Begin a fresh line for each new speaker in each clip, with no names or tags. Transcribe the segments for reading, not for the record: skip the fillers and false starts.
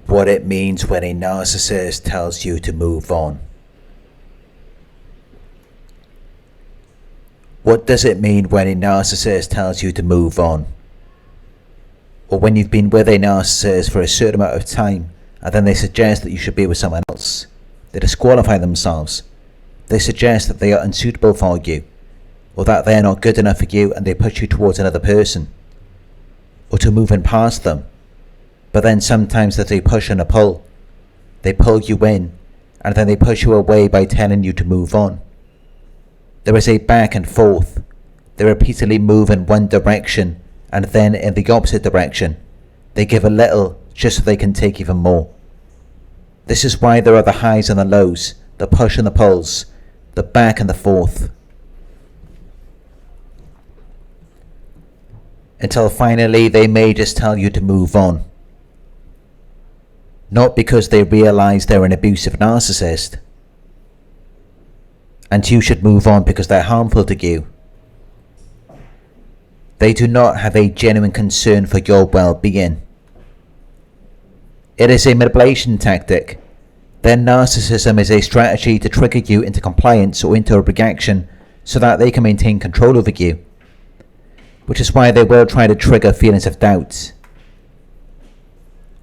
what it means when a narcissist tells you to move on. What does it mean when a narcissist tells you to move on? Or when you've been with a narcissist for a certain amount of time and then they suggest that you should be with someone else. They disqualify themselves. They suggest that they are unsuitable for you, or that they are not good enough for you, and they push you towards another person, or to move in past them. But then sometimes there's a push and a pull. They pull you in, and then they push you away by telling you to move on. There is a back and forth. They repeatedly move in one direction, and then in the opposite direction. They give a little just so they can take even more. This is why there are the highs and the lows, the push and the pulls, the back and the forth. Until finally they may just tell you to move on. Not because they realise they're an abusive narcissist, and you should move on because they're harmful to you. They do not have a genuine concern for your well-being. It is a manipulation tactic. Their narcissism is a strategy to trigger you into compliance or into a reaction so that they can maintain control over you. Which is why they will try to trigger feelings of doubt.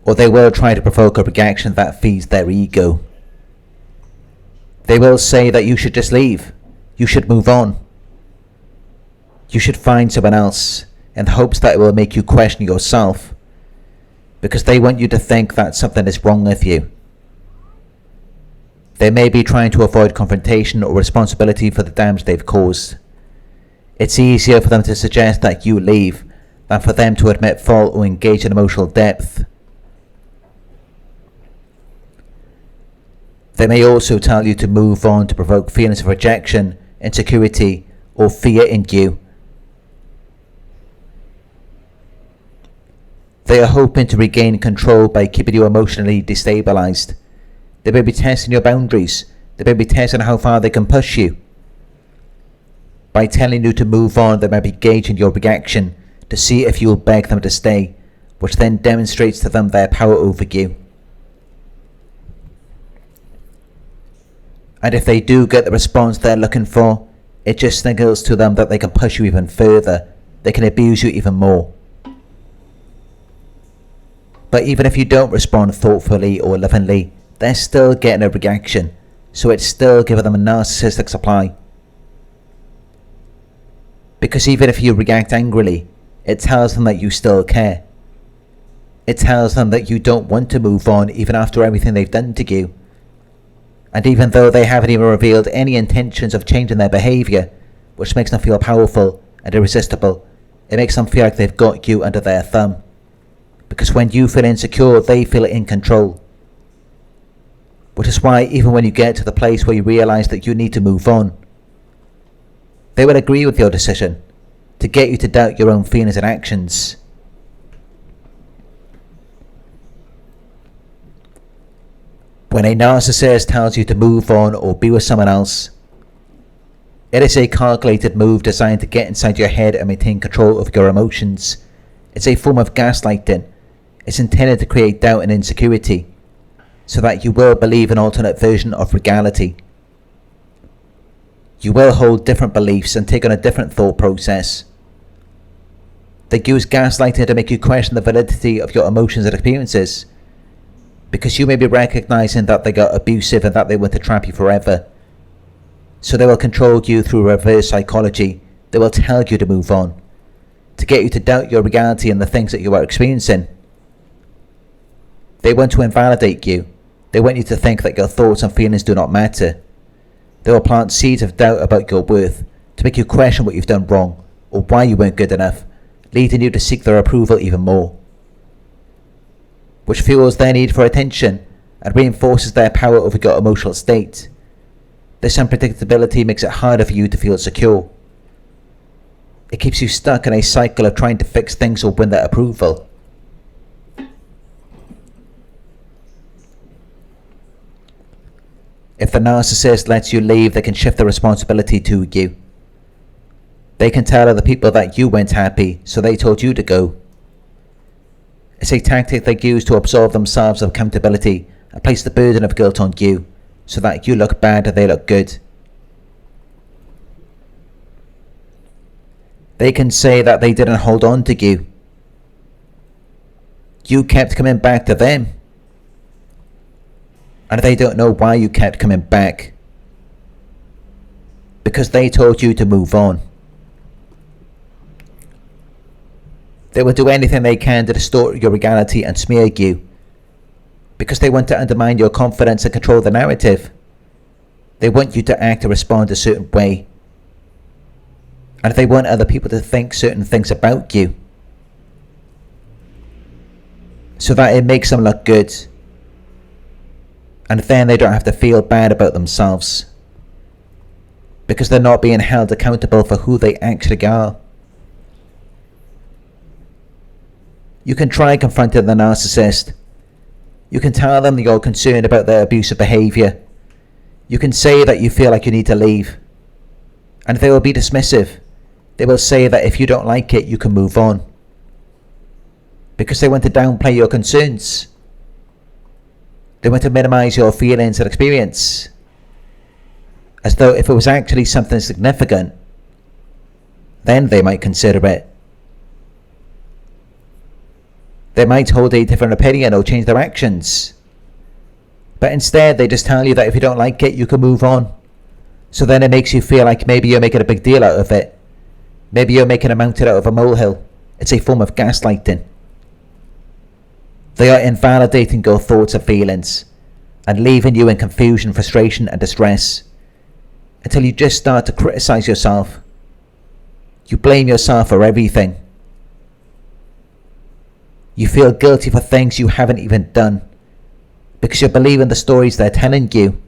Or they will try to provoke a reaction that feeds their ego. They will say that you should just leave. You should move on. You should find someone else, in the hopes that it will make you question yourself. Because they want you to think that something is wrong with you. They may be trying to avoid confrontation or responsibility for the damage they've caused. It's easier for them to suggest that you leave than for them to admit fault or engage in emotional depth. They may also tell you to move on to provoke feelings of rejection, insecurity, or fear in you. They are hoping to regain control by keeping you emotionally destabilized. They may be testing your boundaries. They may be testing how far they can push you. By telling you to move on, they may be gauging your reaction to see if you will beg them to stay, which then demonstrates to them their power over you. And if they do get the response they're looking for, it just signals to them that they can push you even further. They can abuse you even more. But even if you don't respond thoughtfully or lovingly, they're still getting a reaction, so it's still giving them a narcissistic supply. Because even if you react angrily, it tells them that you still care. It tells them that you don't want to move on even after everything they've done to you. And even though they haven't even revealed any intentions of changing their behaviour, which makes them feel powerful and irresistible, it makes them feel like they've got you under their thumb. Because when you feel insecure, they feel in control. Which is why even when you get to the place where you realise that you need to move on, they will agree with your decision to get you to doubt your own feelings and actions. When a narcissist tells you to move on or be with someone else, it is a calculated move designed to get inside your head and maintain control of your emotions. It's a form of gaslighting. It's intended to create doubt and insecurity, so that you will believe an alternate version of reality. You will hold different beliefs and take on a different thought process. They use gaslighting to make you question the validity of your emotions and experiences, because you may be recognizing that they got abusive and that they want to trap you forever. So they will control you through reverse psychology. They will tell you to move on, to get you to doubt your reality and the things that you are experiencing. They want to invalidate you. They want you to think that your thoughts and feelings do not matter. They will plant seeds of doubt about your worth to make you question what you've done wrong or why you weren't good enough, leading you to seek their approval even more, which fuels their need for attention and reinforces their power over your emotional state. This unpredictability makes it harder for you to feel secure. It keeps you stuck in a cycle of trying to fix things or win their approval. If the narcissist lets you leave, they can shift the responsibility to you. They can tell other people that you weren't happy, so they told you to go. It's a tactic they use to absolve themselves of accountability and place the burden of guilt on you, so that you look bad and they look good. They can say that they didn't hold on to you. You kept coming back to them. And they don't know why you kept coming back. Because they told you to move on. They will do anything they can to distort your reality and smear you. Because they want to undermine your confidence and control the narrative. They want you to act and respond a certain way. And they want other people to think certain things about you, so that it makes them look good. And then they don't have to feel bad about themselves, because they're not being held accountable for who they actually are. You can try confronting the narcissist. You can tell them that you're concerned about their abusive behaviour. You can say that you feel like you need to leave. And they will be dismissive. They will say that if you don't like it, you can move on. Because they want to downplay your concerns. They want to minimize your feelings and experience. As though if it was actually something significant, then they might consider it. They might hold a different opinion or change their actions. But instead, they just tell you that if you don't like it, you can move on. So then it makes you feel like maybe you're making a big deal out of it. Maybe you're making a mountain out of a molehill. It's a form of gaslighting. They are invalidating your thoughts and feelings and leaving you in confusion, frustration and distress until you just start to criticize yourself. You blame yourself for everything. You feel guilty for things you haven't even done because you're believing the stories they're telling you.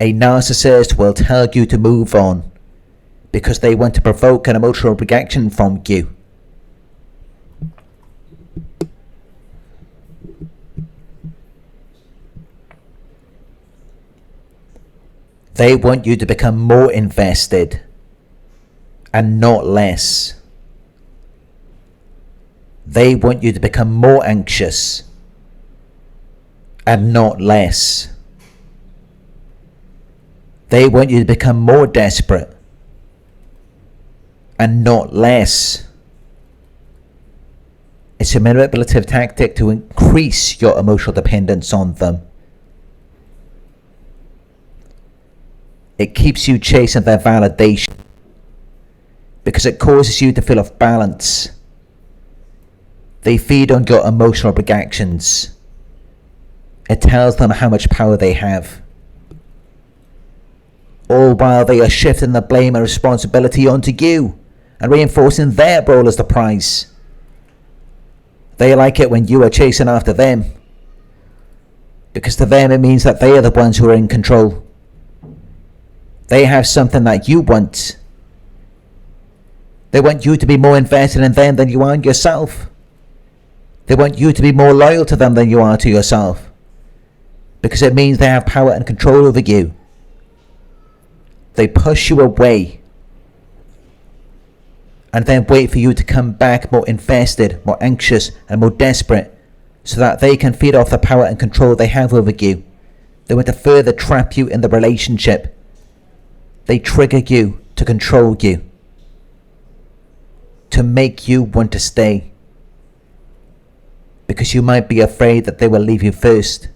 A narcissist will tell you to move on because they want to provoke an emotional reaction from you. They want you to become more invested and not less. They want you to become more anxious and not less. They want you to become more desperate and not less. It's a manipulative tactic to increase your emotional dependence on them. It keeps you chasing their validation because it causes you to feel off balance. They feed on your emotional reactions. It tells them how much power they have. All while they are shifting the blame and responsibility onto you and reinforcing their role as the prize. They like it when you are chasing after them, because to them it means that they are the ones who are in control. They have something that you want. They want you to be more invested in them than you are in yourself. They want you to be more loyal to them than you are to yourself, because it means they have power and control over you. They push you away and then wait for you to come back more invested, more anxious and more desperate, so that they can feed off the power and control they have over you. They want to further trap you in the relationship. They trigger you to control you, to make you want to stay, because you might be afraid that they will leave you first,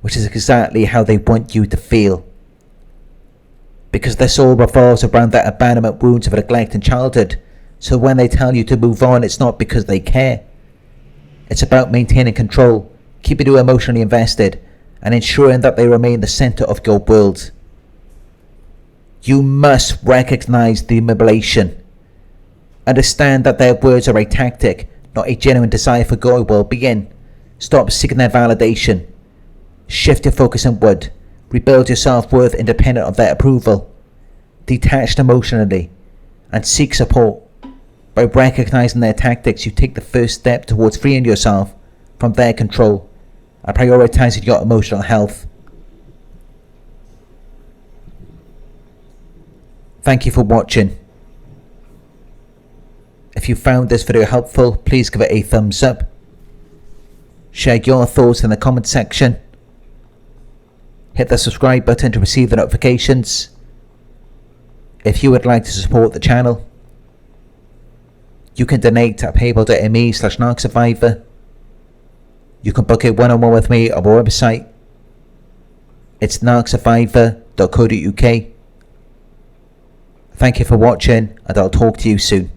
which is exactly how they want you to feel. Because this all revolves around that abandonment wounds of neglect in childhood. So when they tell you to move on, it's not because they care. It's about maintaining control, keeping you emotionally invested, and ensuring that they remain the center of your world. You must recognize the manipulation. Understand that their words are a tactic, not a genuine desire for your well-being. Stop seeking their validation. Shift your focus inward. Rebuild your self-worth independent of their approval. Detached emotionally and seek support. By recognizing their tactics, you take the first step towards freeing yourself from their control and prioritizing your emotional health. Thank you for watching. If you found this video helpful, please give it a thumbs up. Share your thoughts in the comment section. Hit the subscribe button to receive the notifications. If you would like to support the channel, you can donate at paypal.me/Narc Survivor. You can book a one-on-one with me on my website. It's narcsurvivor.co.uk. Thank you for watching, and I'll talk to you soon.